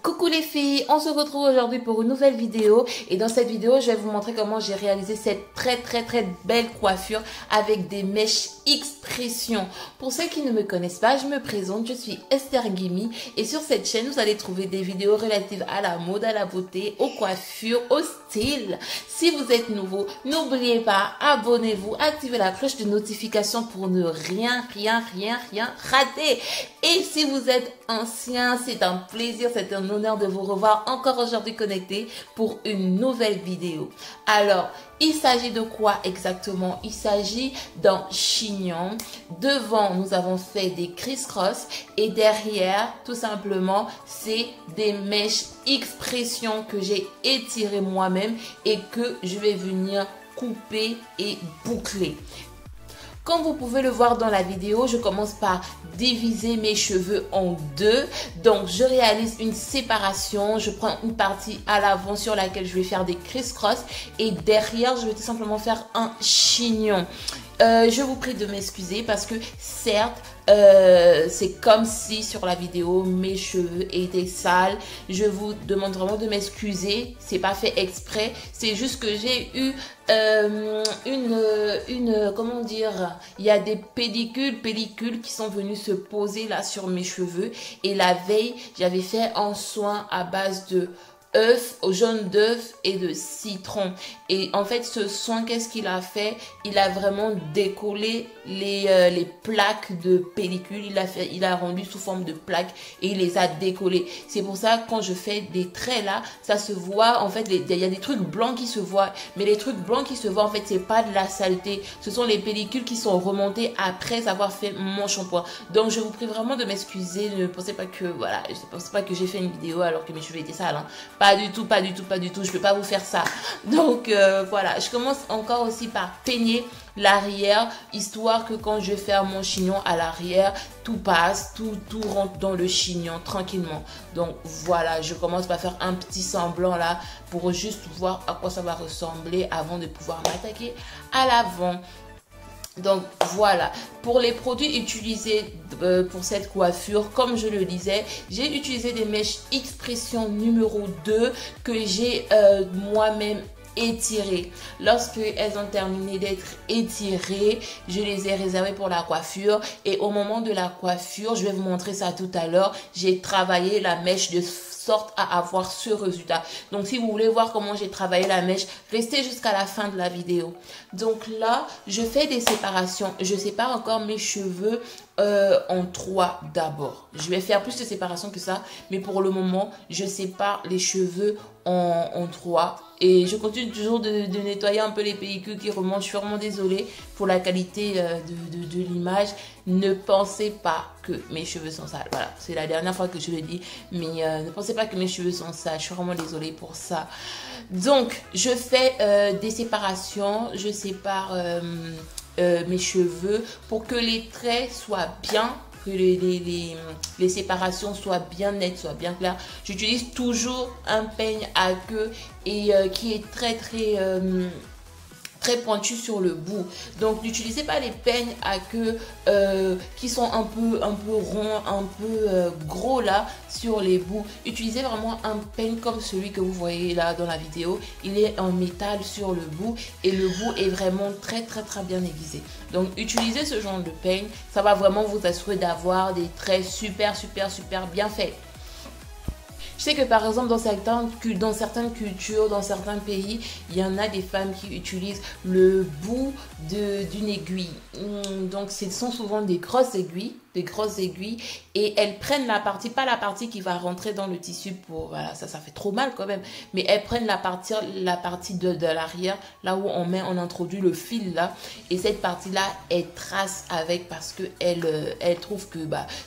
Coucou les filles, on se retrouve aujourd'hui pour une nouvelle vidéo et dans cette vidéo je vais vous montrer comment j'ai réalisé cette très belle coiffure avec des mèches expression. Pour ceux qui ne me connaissent pas, je me présente, je suis Esther Guimi et sur cette chaîne vous allez trouver des vidéos relatives à la mode, à la beauté, aux coiffures, au style. Si vous êtes nouveau, n'oubliez pas, abonnez-vous, activez la cloche de notification pour ne rien rater. Et si vous êtes ancien, c'est un plaisir, c'est un honneur de vous revoir encore aujourd'hui connecté pour une nouvelle vidéo. Alors, il s'agit de quoi exactement? Il s'agit d'un chignon. Devant, nous avons fait des criss-cross et derrière, tout simplement, c'est des mèches expression que j'ai étirées moi-même et que je vais venir couper et boucler. Comme vous pouvez le voir dans la vidéo, je commence par diviser mes cheveux en deux. Donc, je réalise une séparation. Je prends une partie à l'avant sur laquelle je vais faire des criss-cross. Et derrière, je vais tout simplement faire un chignon. Je vous prie de m'excuser parce que certes, c'est comme si sur la vidéo mes cheveux étaient sales. Je vous demande vraiment de m'excuser. C'est pas fait exprès. C'est juste que j'ai eu comment dire, il y a des pellicules qui sont venues se poser là sur mes cheveux. Et la veille, j'avais fait un soin à base de au jaune d'œuf et de citron. Et en fait, ce soin, qu'est-ce qu'il a fait? Il a vraiment décollé les plaques de pellicule. Il a rendu sous forme de plaques et il les a décollées. C'est pour ça que quand je fais des traits là, ça se voit. En fait, il y a des trucs blancs qui se voient. Mais les trucs blancs qui se voient, en fait, c'est pas de la saleté. Ce sont les pellicules qui sont remontées après avoir fait mon shampoing. Donc, je vous prie vraiment de m'excuser. Ne pensez pas que, voilà, je ne pense pas que j'ai fait une vidéo alors que mes cheveux étaient sales. Hein. Pas du tout. Je peux pas vous faire ça. Donc, voilà. Je commence encore aussi par peigner l'arrière, histoire que quand je vais faire mon chignon à l'arrière, tout passe, tout rentre dans le chignon tranquillement. Donc, voilà. Je commence par faire un petit semblant là pour juste voir à quoi ça va ressembler avant de pouvoir m'attaquer à l'avant. Donc voilà, pour les produits utilisés pour cette coiffure, comme je le disais, j'ai utilisé des mèches expression numéro 2 que j'ai moi-même étirées. Lorsque elles ont terminé d'être étirées, je les ai réservées pour la coiffure et au moment de la coiffure, je vais vous montrer ça tout à l'heure, j'ai travaillé la mèche de sorte à avoir ce résultat. Donc si vous voulez voir comment j'ai travaillé la mèche, restez jusqu'à la fin de la vidéo. Donc là, je fais des séparations. Je sépare encore mes cheveux en 3 d'abord. Je vais faire plus de séparation que ça, mais pour le moment, je sépare les cheveux en 3. Et je continue toujours de nettoyer un peu les pellicules qui remontent. Je suis vraiment désolée pour la qualité de l'image. Ne pensez pas que mes cheveux sont sales. Voilà, c'est la dernière fois que je le dis. Mais ne pensez pas que mes cheveux sont sales. Je suis vraiment désolée pour ça. Donc, je fais des séparations. Je sépare mes cheveux pour que les traits soient bien, que les séparations soient bien nettes, soient bien claires. J'utilise toujours un peigne à queue et qui est très pointu sur le bout. Donc n'utilisez pas les peignes à queue qui sont un peu ronds, un peu gros là sur les bouts. Utilisez vraiment un peigne comme celui que vous voyez là dans la vidéo. Il est en métal sur le bout et le bout est vraiment très bien aiguisé. Donc utilisez ce genre de peigne, ça va vraiment vous assurer d'avoir des traits super bien faits. Je sais que par exemple dans certaines cultures, dans certains pays, il y en a des femmes qui utilisent le bout d'une aiguille. Donc ce sont souvent des grosses aiguilles et elles prennent la partie, pas la partie qui va rentrer dans le tissu pour, voilà, ça fait trop mal quand même, mais elles prennent la partie de l'arrière, là où on introduit le fil là, et cette partie là, elles tracent avec parce que elles trouvent que,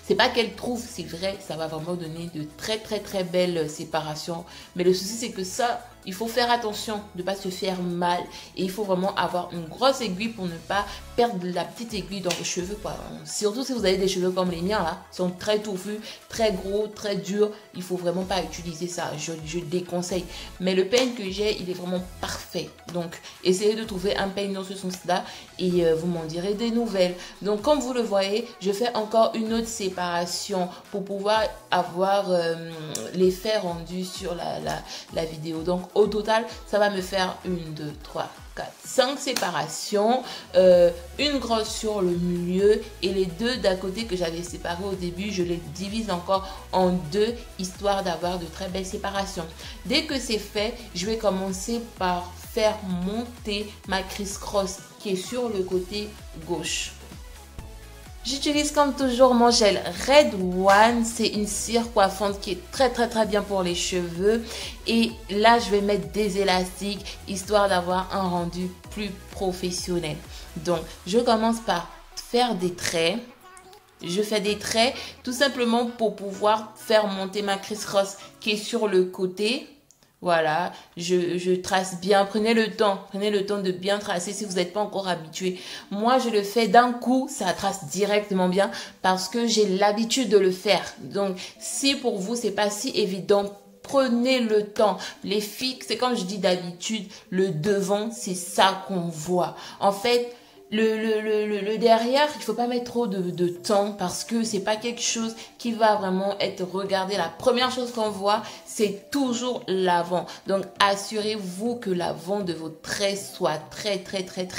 c'est pas qu'elles trouvent, c'est vrai, ça va vraiment donner de très belles séparations, mais le souci c'est que ça, il faut faire attention de ne pas se faire mal. Et il faut vraiment avoir une grosse aiguille pour ne pas perdre la petite aiguille dans vos cheveux, quoi. Surtout si vous avez des cheveux comme les miens, là, qui sont très touffus, très gros, très durs. Il faut vraiment pas utiliser ça. Je déconseille. Mais le peigne que j'ai, il est vraiment parfait. Donc, essayez de trouver un peigne dans ce sens-là et vous m'en direz des nouvelles. Donc, comme vous le voyez, je fais encore une autre séparation pour pouvoir avoir l'effet rendu sur la vidéo. Donc, au total, ça va me faire 1, 2, 3, 4, 5 séparations, une grosse sur le milieu et les deux d'à côté que j'avais séparés au début, je les divise encore en 2 histoire d'avoir de très belles séparations. Dès que c'est fait, je vais commencer par faire monter ma criss-cross qui est sur le côté gauche. J'utilise comme toujours mon gel Red One, c'est une cire coiffante qui est très bien pour les cheveux et là je vais mettre des élastiques histoire d'avoir un rendu plus professionnel. Donc je commence par faire des traits, je fais des traits tout simplement pour pouvoir faire monter ma criss-cross qui est sur le côté. Voilà, je trace bien, prenez le temps de bien tracer si vous n'êtes pas encore habitué. Moi, je le fais d'un coup, ça trace directement bien parce que j'ai l'habitude de le faire. Donc, si pour vous, c'est pas si évident, prenez le temps. Les filles, c'est comme je dis d'habitude, le devant, c'est ça qu'on voit. En fait, le derrière, il faut pas mettre trop de temps parce que c'est pas quelque chose qui va vraiment être regardé. La première chose qu'on voit, c'est toujours l'avant. Donc, assurez-vous que l'avant de votre trait soit très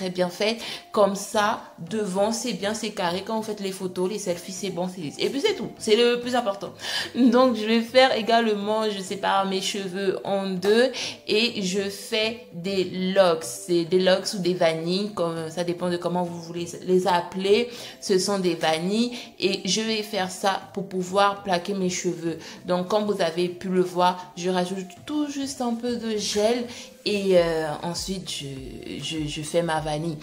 bien fait. Comme ça, devant, c'est bien, c'est carré. Quand vous faites les photos, les selfies, c'est bon, c'est lisse. Et puis, c'est tout. C'est le plus important. Donc, je vais faire également, je sépare mes cheveux en 2 et je fais des locks. C'est des locks ou des vanilles, comme ça dépend de comment vous voulez les appeler. Ce sont des vanilles et je vais faire ça pour pouvoir plaquer mes cheveux. Donc, comme vous avez pu le voir, je rajoute tout juste un peu de gel et ensuite je fais ma vanille.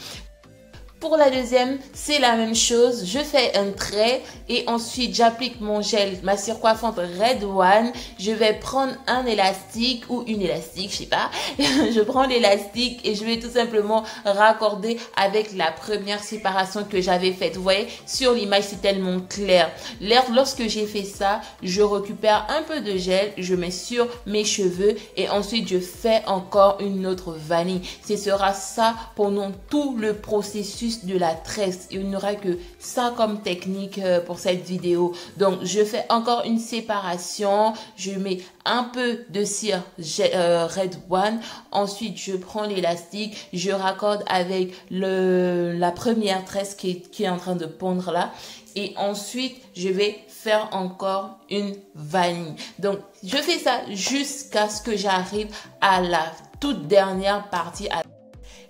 Pour la deuxième, c'est la même chose. Je fais un trait et ensuite j'applique mon gel, ma cire coiffante Red One. Je vais prendre un élastique ou une élastique, je sais pas. Je prends l'élastique et je vais tout simplement raccorder avec la première séparation que j'avais faite. Vous voyez, sur l'image, c'est tellement clair. Lorsque j'ai fait ça, je récupère un peu de gel, je mets sur mes cheveux et ensuite je fais encore une autre vanille. Ce sera ça pendant tout le processus de la tresse. Il n'y aura que ça comme technique pour cette vidéo. Donc, je fais encore une séparation. Je mets un peu de cire Red One. Ensuite, je prends l'élastique. Je raccorde avec la première tresse qui est en train de pondre là. Et ensuite, je vais faire encore une vanille. Donc, je fais ça jusqu'à ce que j'arrive à la toute dernière partie.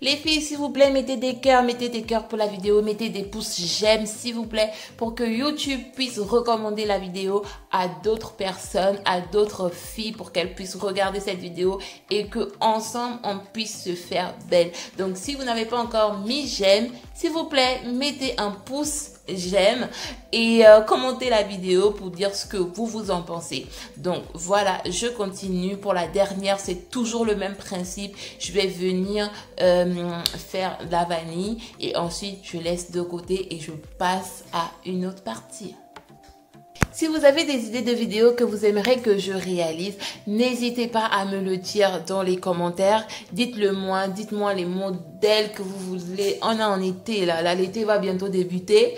Les filles, s'il vous plaît, mettez des cœurs pour la vidéo, mettez des pouces j'aime, s'il vous plaît, pour que YouTube puisse recommander la vidéo à d'autres personnes, à d'autres filles, pour qu'elles puissent regarder cette vidéo et que ensemble on puisse se faire belle. Donc, si vous n'avez pas encore mis j'aime, s'il vous plaît, mettez un pouce j'aime et commentez la vidéo pour dire ce que vous en pensez. Donc voilà, je continue. Pour la dernière, c'est toujours le même principe. Je vais venir faire la vanille et ensuite je laisse de côté et je passe à une autre partie. Si vous avez des idées de vidéos que vous aimeriez que je réalise, n'hésitez pas à me le dire dans les commentaires. Dites-le moi, dites-moi les modèles que vous voulez. On est en été là, l'été va bientôt débuter.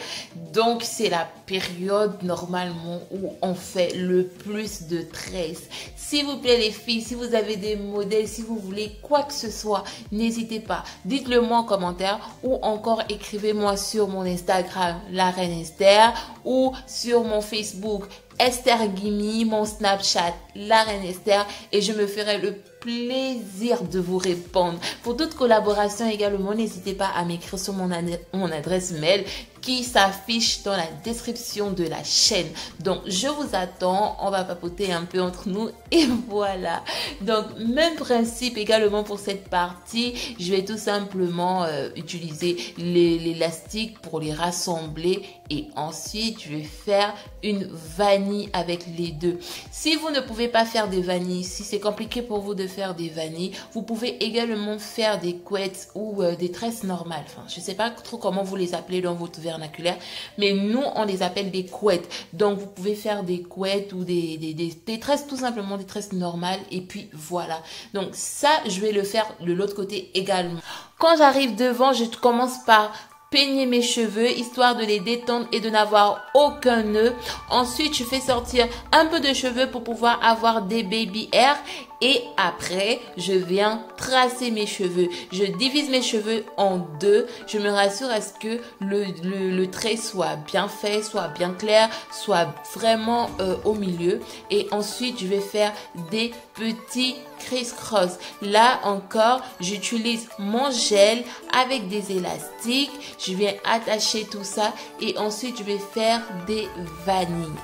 Donc c'est la période normalement où on fait le plus de tresses. S'il vous plaît les filles, si vous avez des modèles, si vous voulez quoi que ce soit, n'hésitez pas. Dites-le moi en commentaire ou encore écrivez-moi sur mon Instagram, la reine Esther, ou sur mon Facebook, Esther Guimi, mon Snapchat, la reine Esther, et je me ferai le plaisir de vous répondre. Pour toute collaboration également, n'hésitez pas à m'écrire sur mon adresse mail qui s'affiche dans la description de la chaîne. Donc, je vous attends. On va papoter un peu entre nous et voilà. Donc, même principe également pour cette partie. Je vais tout simplement utiliser l'élastique pour les rassembler et ensuite, je vais faire une vanille avec les deux. Si vous ne pouvez pas faire des vanilles, si c'est compliqué pour vous de faire des vanilles, vous pouvez également faire des couettes ou des tresses normales. Enfin, je ne sais pas trop comment vous les appelez dans votre vernaculaire, mais nous, on les appelle des couettes. Donc, vous pouvez faire des couettes ou des tresses, tout simplement des tresses normales. Et puis, voilà. Donc, ça, je vais le faire de l'autre côté également. Quand j'arrive devant, je commence par peigner mes cheveux histoire de les détendre et de n'avoir aucun nœud. Ensuite, je fais sortir un peu de cheveux pour pouvoir avoir des baby hair. Et après, je viens tracer mes cheveux. Je divise mes cheveux en deux. Je me rassure à ce que le trait soit bien fait, soit bien clair, soit vraiment au milieu. Et ensuite, je vais faire des petits criss-cross. Là encore, j'utilise mon gel avec des élastiques. Je viens attacher tout ça et ensuite, je vais faire des vanilles.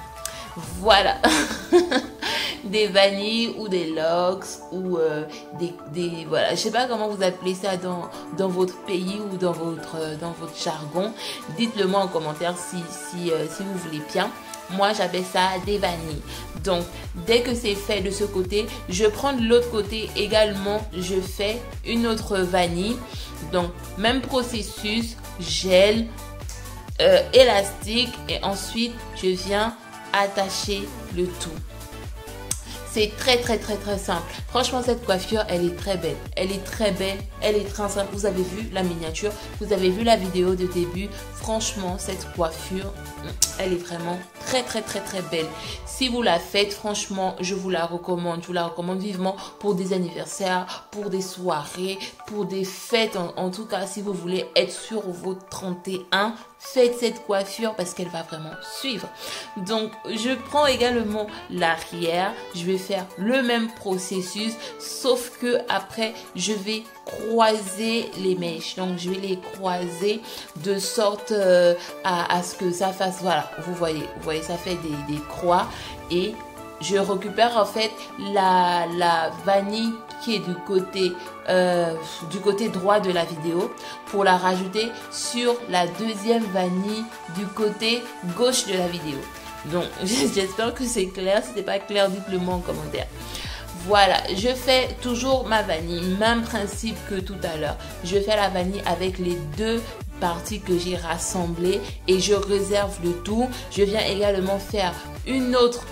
Voilà. Des vanilles ou des locks ou voilà, je sais pas comment vous appelez ça dans votre pays ou dans votre jargon. Dites-le moi en commentaire si vous voulez bien. Moi, j'appelle ça des vanilles. Donc, dès que c'est fait de ce côté, je prends de l'autre côté également. Je fais une autre vanille. Donc, même processus, gel, élastique et ensuite, je viens attacher le tout. C'est très simple. Franchement, cette coiffure, elle est très belle. Elle est très belle. Elle est très simple. Vous avez vu la miniature. Vous avez vu la vidéo de début. Franchement, cette coiffure, elle est vraiment très belle. Si vous la faites, franchement, je vous la recommande. Je vous la recommande vivement pour des anniversaires, pour des soirées, pour des fêtes. En tout cas, si vous voulez être sur vos 31, faites cette coiffure parce qu'elle va vraiment suivre. Donc, je prends également l'arrière. Je vais faire le même processus, sauf que après, je vais croiser les mèches. Donc, je vais les croiser de sorte à ce que ça fasse, voilà, vous voyez, ça fait des croix et je récupère en fait la vanille qui est du côté droit de la vidéo pour la rajouter sur la deuxième vanille du côté gauche de la vidéo. Donc, j'espère que c'est clair. Si c'est pas clair, dites-le moi en commentaire. Voilà, je fais toujours ma vanille, même principe que tout à l'heure. Je fais la vanille avec les deux parties que j'ai rassemblées et je réserve le tout. Je viens également faire une autre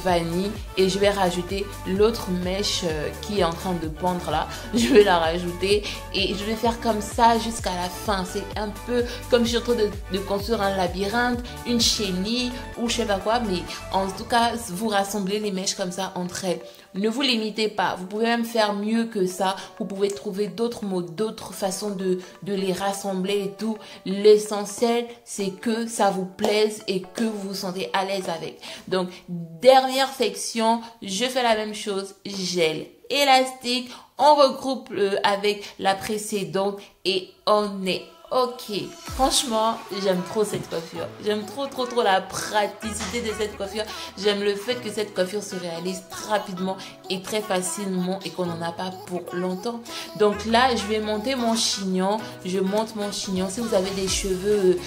vanille et je vais rajouter l'autre mèche qui est en train de pendre là. Je vais la rajouter et je vais faire comme ça jusqu'à la fin. C'est un peu comme je suis en train de construire un labyrinthe, une chenille ou je sais pas quoi, mais en tout cas, vous rassemblez les mèches comme ça entre elles. Ne vous limitez pas. Vous pouvez même faire mieux que ça. Vous pouvez trouver d'autres mots, d'autres façons de les rassembler et tout. L'essentiel, c'est que ça vous plaise et que vous vous sentez à l'aise avec. Donc, dernière section, je fais la même chose. Gel, élastique. On regroupe avec la précédente et on est ok. Franchement, j'aime trop cette coiffure. J'aime trop la praticité de cette coiffure. J'aime le fait que cette coiffure se réalise rapidement et très facilement et qu'on n'en a pas pour longtemps. Donc là, je vais monter mon chignon. Je monte mon chignon. Si vous avez des cheveux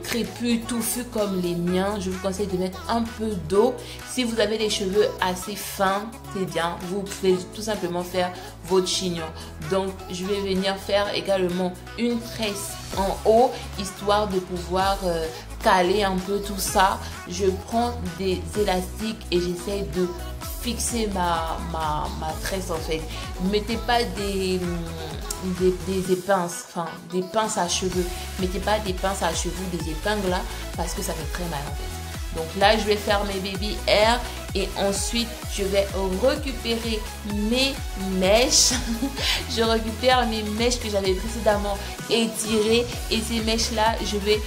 crépus, touffus comme les miens, je vous conseille de mettre un peu d'eau. Si vous avez des cheveux assez fins, c'est bien. Vous pouvez tout simplement faire votre chignon. Donc, je vais venir faire également une tresse en haut, histoire de pouvoir caler un peu tout ça. Je prends des élastiques et j'essaie de fixer ma tresse en fait. Ne mettez pas des épinces, enfin des pinces à cheveux. Mettez pas des pinces à cheveux, des épingles là, parce que ça fait très mal en fait. Donc là, je vais faire mes baby hair et ensuite, je vais récupérer mes mèches. Je récupère mes mèches que j'avais précédemment étirées et ces mèches-là, je vais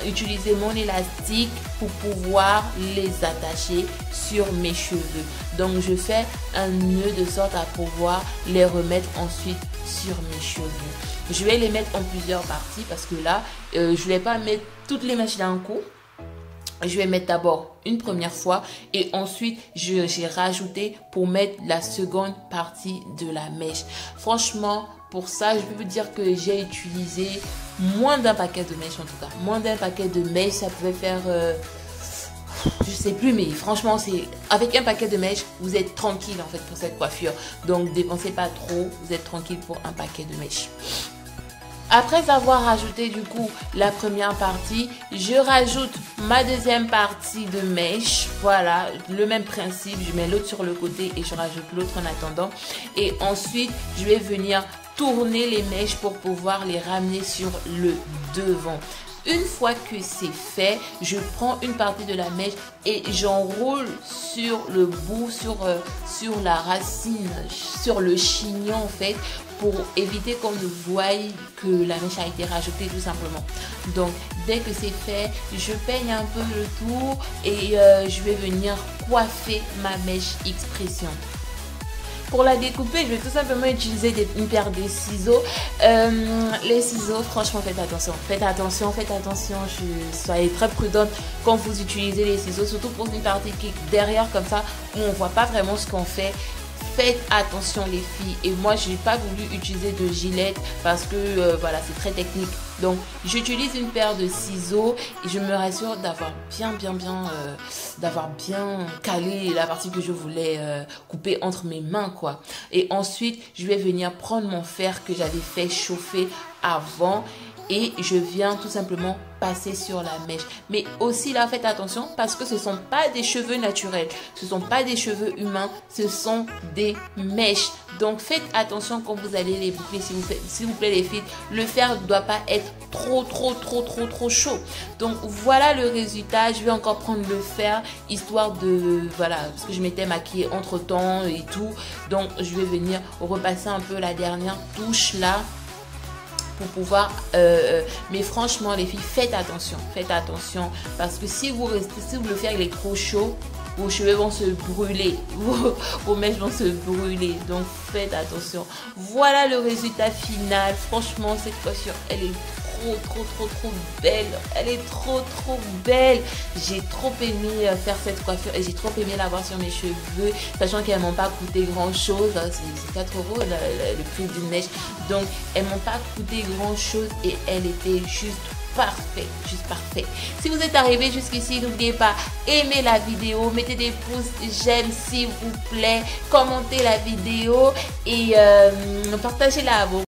utiliser mon élastique pour pouvoir les attacher sur mes cheveux. Donc, je fais un nœud de sorte à pouvoir les remettre ensuite sur mes cheveux. Je vais les mettre en plusieurs parties parce que là, je ne vais pas mettre toutes les mèches d'un coup. Je vais mettre d'abord une première fois et ensuite j'ai rajouté pour mettre la seconde partie de la mèche. Franchement, pour ça, je peux vous dire que j'ai utilisé moins d'un paquet de mèches en tout cas. Moins d'un paquet de mèches, ça pouvait faire... je sais plus, mais franchement, c'est avec un paquet de mèches, vous êtes tranquille en fait pour cette coiffure. Donc, dépensez pas trop, vous êtes tranquille pour un paquet de mèches. Après avoir rajouté du coup la première partie, je rajoute ma deuxième partie de mèche. Voilà, le même principe, je mets l'autre sur le côté et je rajoute l'autre en attendant. Et ensuite, je vais venir tourner les mèches pour pouvoir les ramener sur le devant. Une fois que c'est fait, je prends une partie de la mèche et j'enroule sur le bout, sur la racine, sur le chignon en fait, pour éviter qu'on ne voie que la mèche a été rajoutée tout simplement. Donc dès que c'est fait, je peigne un peu le tour et je vais venir coiffer ma mèche expression. Pour la découper, je vais tout simplement utiliser une paire de ciseaux. Les ciseaux, franchement, faites attention. Faites attention, faites attention. Soyez très prudente quand vous utilisez les ciseaux, surtout pour une partie qui est derrière comme ça, où on ne voit pas vraiment ce qu'on fait. Faites attention les filles. Et moi, je n'ai pas voulu utiliser de gilette parce que voilà, c'est très technique. Donc, j'utilise une paire de ciseaux et je me rassure d'avoir bien calé la partie que je voulais couper entre mes mains, quoi. Et ensuite, je vais venir prendre mon fer que j'avais fait chauffer avant et je viens tout simplement passer sur la mèche. Mais aussi là, faites attention parce que ce ne sont pas des cheveux naturels, ce ne sont pas des cheveux humains, ce sont des mèches. Donc faites attention quand vous allez les boucler, s'il vous plaît les filles. Le fer ne doit pas être trop chaud. Donc voilà le résultat. Je vais encore prendre le fer histoire de, voilà, parce que je m'étais maquillée entre temps et tout. Donc je vais venir repasser un peu la dernière touche là pour pouvoir mais franchement les filles, faites attention parce que si le fer il est trop chaud, vos cheveux vont se brûler, vos mèches vont se brûler, donc faites attention. Voilà le résultat final. Franchement, cette coiffure elle est trop belle, elle est trop belle. J'ai trop aimé faire cette coiffure et j'ai trop aimé l'avoir sur mes cheveux, sachant qu'elles m'ont pas coûté grand chose, c'est 4 € le prix d'une mèche, donc elles m'ont pas coûté grand chose et elle était juste parfait. Si vous êtes arrivé jusqu'ici, n'oubliez pas, aimez la vidéo, mettez des pouces j'aime s'il vous plaît, commentez la vidéo et partagez-la à vos